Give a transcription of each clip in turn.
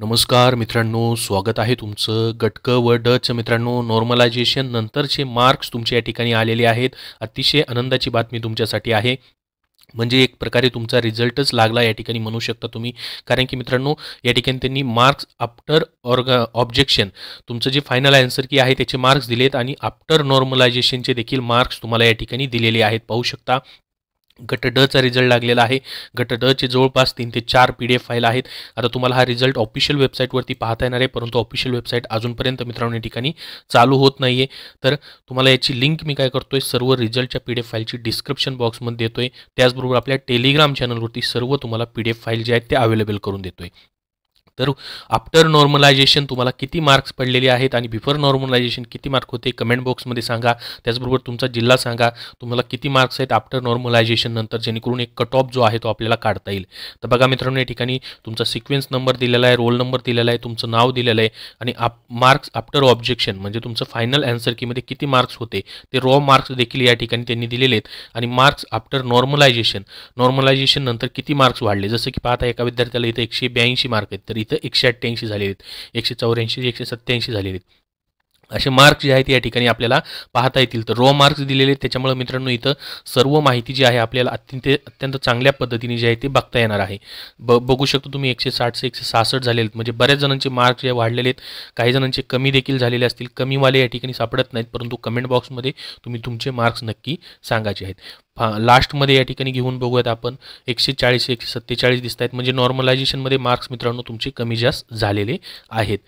नमस्कार मित्रांनो, स्वागत आहे तुमचं. गटक व डच मित्रांनो, नॉर्मलायझेशन नंतरचे मार्क्स तुमच्या या ठिकाणी आलेले आहेत. अतिशय आनंदाची बातमी तुमच्यासाठी आहे. म्हणजे एक प्रकारे तुमचा रिझल्टच लागला या ठिकाणी म्हणू शकता तुम्ही. कारण की मित्रांनो, या ठिकाणी त्यांनी मार्क्स आफ्टर ऑब्जेक्शन तुमचं जे फायनल आन्सर की आहे त्याचे मार्क्स दिलेत आणि आफ्टर नॉर्मलायझेशनचे देखील मार्क्स तुम्हाला या ठिकाणी दिलेले आहेत. पाहू शकता. गट ड चा रिझल्ट लागलेला आहे. गट ड चे जवळपास 3 ते 4 PDF फाईल आहेत. आता तुम्हाला हा रिझल्ट ऑफिशियल वेबसाईटवरती पाहता येणार आहे, परंतु ऑफिशियल वेबसाईट अजूनपर्यंत मित्रांनो या ठिकाणी चालू होत नाही आहे. तर तुम्हाला याची लिंक मी काय करतोय, सर्व रिझल्टच्या PDF फाईलची डिस्क्रिप्शन बॉक्समध्ये देतोय. त्याचबरोबर आपल्या टेलिग्राम चॅनलवरती सर्व तुम्हाला PDF फाईल जे आहेत ते अवेलेबल करून देतोय. तर आफ्टर नॉर्मलायझेशन तुम्हाला किती मार्क्स पडलेले आहेत आणि बिफोर नॉर्मलायझेशन किती मार्क होते कमेंट बॉक्समध्ये सांगा. त्याचबरोबर तुमचा जिल्हा सांगा, तुम्हाला किती मार्क्स आहेत आफ्टर नॉर्मलायझेशन नंतर, जेणेकरून एक कट ऑफ जो आहे तो आपल्याला काढता येईल. तर बघा मित्रांनो, या ठिकाणी तुमचा सिक्वेन्स नंबर दिलेला आहे, रोल नंबर दिलेला आहे, तुमचं नाव दिलेलं आहे आणि मार्क्स आफ्टर ऑब्जेक्शन म्हणजे तुमचं फायनल आन्सर कीमध्ये किती मार्क्स होते ते रॉ मार्क्स देखील या ठिकाणी त्यांनी दिलेले आहेत. आणि मार्क्स आफ्टर नॉर्मलायझेशन नंतर किती मार्क्स वाढले, जसं की पाहता एका विद्यार्थ्याला इथं 182 मार्क आहेत, तर इथं 188 झालेले आहेत, 184 187 झालेले आहेत. असे मार्क्स जे आहेत या ठिकाणी आपल्याला पाहता येतील. तर रॉ मार्क्स दिलेले आहेत, त्याच्यामुळे मित्रांनो इथं सर्व माहिती जी आहे आपल्याला अत्यंत चांगल्या पद्धतीने जे आहे ते बघता येणार आहे. बघू शकतो तुम्ही 160 से 166 झालेले आहेत. म्हणजे बऱ्याच जणांचे मार्क्स जे वाढलेले आहेत, काही जणांचे कमी देखील झालेले असतील. कमीवाले या ठिकाणी सापडत नाहीत, परंतु कमेंट बॉक्समध्ये तुम्ही तुमचे मार्क्स नक्की सांगायचे आहेत. लास्टमध्ये या ठिकाणी घेऊन बघूयात आपण 140 147 दिसत आहेत. म्हणजे नॉर्मलायझेशनमध्ये मार्क्स मित्रांनो तुमचे कमी जास्त झालेले आहेत.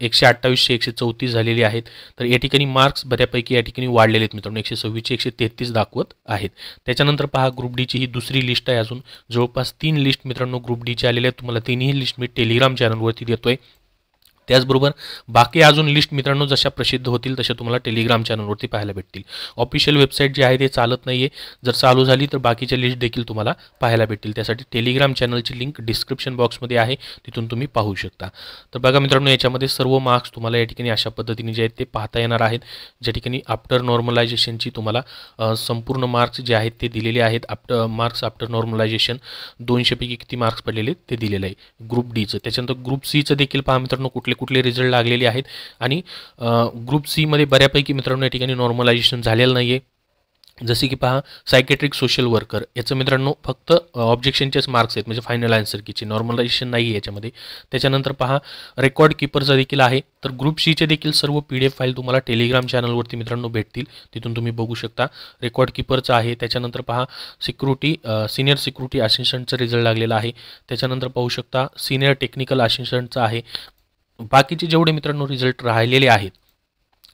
128 134 झालेले आहेत. तर या ठिकाणी मार्क्स बऱ्यापैकी या ठिकाणी वाढलेले आहेत मित्रांनो. 126 133 दाखवत आहेत. त्याच्यानंतर पहा, ग्रुप डीची ही दुसरी लिस्ट आहे. अजून जवळपास 3 लिस्ट मित्रांनो ग्रुप डीचे आलेले आहेत. तुम्हाला तिन्ही लिस्ट मी टेलिग्राम चॅनलवरती देतोय. त्याचबरोबर बाकी अजून लिस्ट मित्रांनो जशा प्रसिद्ध होतील तशा तुम्हाला टेलिग्राम चॅनलवरती पाहायला भेटतील. ऑफिशियल वेबसाईट जी आहे ते चालत नाही आहे. जर चालू झाली तर बाकीच्या लिस्ट देखील तुम्हाला पाहायला भेटतील. त्यासाठी टेलिग्राम चॅनलची लिंक डिस्क्रिप्शन बॉक्समध्ये आहे, तिथून तुम्ही पाहू शकता. तर बघा मित्रांनो, याच्यामध्ये सर्व मार्क्स तुम्हाला या ठिकाणी अशा पद्धतीने जे आहेत ते पाहता येणार आहेत. ज्या ठिकाणी आफ्टर नॉर्मलायझेशनची तुम्हाला संपूर्ण मार्क्स जे आहेत ते दिलेले आहेत. मार्क्स आफ्टर नॉर्मलायझेशन 200 पैकी किती मार्क्स पडलेले ते दिलेलं आहे ग्रुप डीचं. त्याच्यानंतर ग्रुप सीचं देखील पहा मित्रांनो कुठले रिझल्ट लागलेले आहेत. आणि ग्रुप सी मध्ये बऱ्यापैकी मित्रांनो या ठिकाणी नॉर्मलायझेशन झालेलं नाही आहे. जसे की पहा, सायकेट्रिक सोशल वर्कर याचं मित्रांनो फक्त ऑब्जेक्शनचेच मार्क्स आहेत, म्हणजे फायनल आन्सर कीचे नॉर्मलायझेशन नाही आहे याच्यामध्ये. त्याच्यानंतर पहा, रेकॉर्ड कीपरचा देखील आहे. तर ग्रुप सीचे देखील सर्व PDF फाईल तुम्हाला टेलिग्राम चॅनलवरती मित्रांनो भेटतील, तिथून तुम्ही बघू शकता. रेकॉर्ड कीपरचं आहे. त्याच्यानंतर पहा, सिनियर सिक्युरिटी असिस्टंटचा रिझल्ट लागलेला आहे. त्याच्यानंतर पाहू शकता सिनियर टेक्निकल असिस्टंटचा आहे. बाकीचे जेवढे मित्रांनो रिझल्ट राहिलेले आहेत,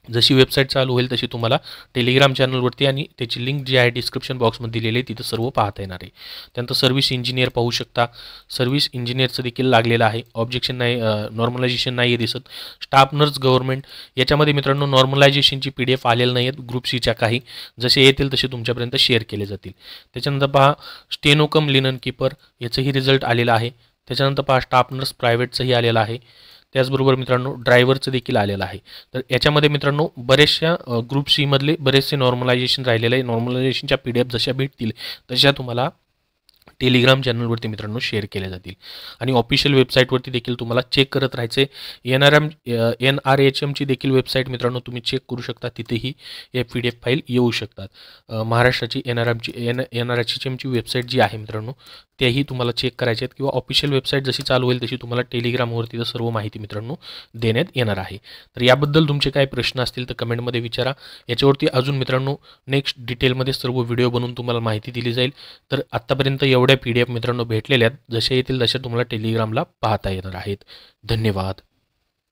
जशी वेबसाईट चालू होईल तशी तुम्हाला टेलिग्राम चॅनलवरती आणि त्याची लिंक जी आहे डिस्क्रिप्शन बॉक्समध्ये दिलेली आहे, तिथं सर्व पाहता येणार आहे. त्यानंतर सर्व्हिस इंजिनियर पाहू शकता. सर्व्हिस इंजिनियरचं देखील लागलेलं आहे. ऑब्जेक्शन नाही, नॉर्मलायझेशन नाही आहे दिसत. स्टाफ नर्स गव्हर्नमेंट याच्यामध्ये मित्रांनो नॉर्मलायझेशनची PDF आलेलं नाही आहेत. ग्रुप सीच्या काही जसे येतील तसे तुमच्यापर्यंत शेअर केले जातील. त्याच्यानंतर पहा, स्टेनोकम लिनन कीपर याचंही रिझल्ट आलेलं आहे. त्याच्यानंतर पहा, स्टाफ नर्स प्रायव्हेटचंही आलेलं आहे. त्याचबरोबर मित्रांनो ड्रायव्हरचं देखील आलेलं आहे. तर याच्यामध्ये मित्रांनो बरेचशा ग्रुप सी मधले बरेचसे नॉर्मलायझेशन राहिलेले आहे. नॉर्मलायझेशनच्या PDF जशा भेटतील तशा तुम्हाला टेलिग्राम चॅनलवरती मित्रांनो शेअर केल्या जातील. आणि ऑफिशियल वेबसाईटवरती देखील तुम्हाला चेक करत राहायचे. NRHMची देखील वेबसाईट मित्रांनो तुम्ही चेक करू शकता, तिथेही या PDF फाईल येऊ शकतात. महाराष्ट्राची NRHMची वेबसाईट जी आहे मित्रांनो त्याही तुम्हाला चेक करायचे आहेत, किंवा ऑफिशियल वेबसाईट जशी चालू होईल तशी तुम्हाला टेलिग्रामवरती सर्व माहिती मित्रांनो देण्यात येणार आहे. तर याबद्दल तुमचे काही प्रश्न असतील तर कमेंटमध्ये विचारा. याच्यावरती अजून मित्रांनो नेक्स्ट डिटेलमध्ये सर्व व्हिडिओ बनवून तुम्हाला माहिती दिली जाईल. तर आत्तापर्यंत एवढ्या PDF मित्रांनो भेटलेल्या आहेत, जसे येतील तसे तुम्हाला टेलिग्रामला पाहता येणार आहेत. धन्यवाद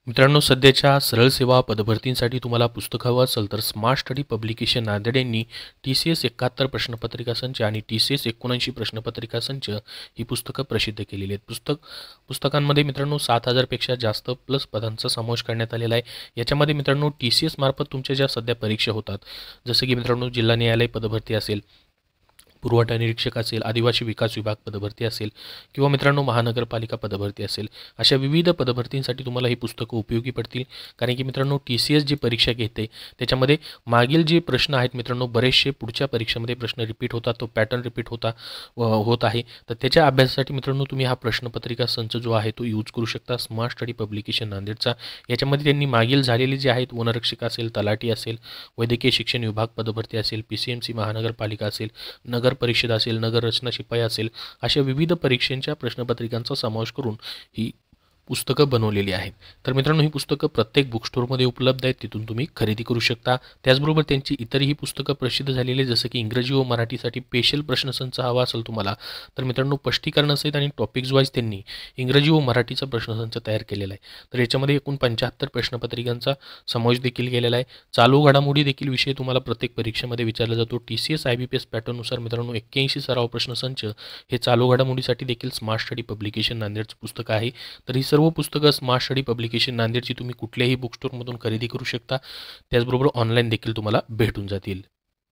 मित्रांनो. सध्याच्या सरळ सेवा पदभरतींसाठी तुम्हाला पुस्तक हवं असेल तर स्मार्ट स्टडी पब्लिकेशन नांदेड यांनी TCS 71 प्रश्नपत्रिका संच आणि TCS 79 प्रश्नपत्रिका संच ही पुस्तकं प्रसिद्ध केलेली आहेत. पुस्तकांमध्ये मित्रांनो 7000 पेक्षा जास्त प्लस पदांचा समावेश करण्यात आलेला आहे. याच्यामध्ये मित्रांनो TCS मार्फत तुमच्या ज्या सध्या परीक्षा होतात, जसं की मित्रांनो जिल्हा न्यायालय पदभरती असेल, पुरवठा निरीक्षक असेल, आदिवासी विकास विभाग पदभरती असेल किंवा मित्रांनो महानगरपालिका पदभरती असेल, अशा विविध पदभरतींसाठी तुम्हाला ही पुस्तकं उपयोगी पडतील. कारण की मित्रांनो TCS जी परीक्षा घेते त्याच्यामध्ये मागील जे प्रश्न आहेत मित्रांनो बरेचसे पुढच्या परीक्षेमध्ये प्रश्न रिपीट होतात, तो पॅटर्न रिपीट होत आहे. तर त्याच्या अभ्यासासाठी मित्रांनो तुम्ही हा प्रश्नपत्रिका संच जो आहे तो यूज करू शकता, स्मार्ट स्टडी पब्लिकेशन नांदेडचा. याच्यामध्ये त्यांनी मागील झालेले जे आहेत वनरक्षक असेल, तलाठी असेल, वैद्यकीय शिक्षण विभाग पदभरती असेल, PCMC महानगरपालिका असेल, नगर परिषद असेल, नगर रचना शिपाई असेल, अशा विविध परीक्षांच्या प्रश्नपत्रिकांचा समावेश करून ही पुस्तकं बनवलेली आहेत. तर मित्रांनो ही पुस्तकं प्रत्येक बुक स्टोअरमध्ये उपलब्ध आहेत, तिथून तुम्ही खरेदी करू शकता. त्याचबरोबर त्यांची इतरही पुस्तकं प्रसिद्ध झालेली जसं की इंग्रजी व मराठीसाठी स्पेशल प्रश्नसंच हवा असेल तुम्हाला तर मित्रांनो स्पष्टीकरणासहित आणि टॉपिक्स वाईज त्यांनी इंग्रजी व मराठीचा प्रश्नसंच तयार केलेला आहे. तर याच्यामध्ये एकूण 75 प्रश्नपत्रिकांचा समावेश देखील केलेला आहे. चालू घडामोडी देखील विषय तुम्हाला प्रत्येक परीक्षेमध्ये विचारला जातो. TCS IBPS पॅटर्ननुसार मित्रांनो 81 सराव प्रश्नसंच हे चालू घडामोडीसाठी देखील स्मार्ट स्टडी पब्लिकेशन नांदेडचं पुस्तक आहे. तर ही सर्व पुस्तकं स्मार्ट स्टडी पब्लिकेशन नांदेडची तुम्ही कुठल्याही बुक स्टोअरमधून खरेदी करू शकता. त्याचबरोबर ऑनलाईन देखील तुम्हाला भेटून जातील.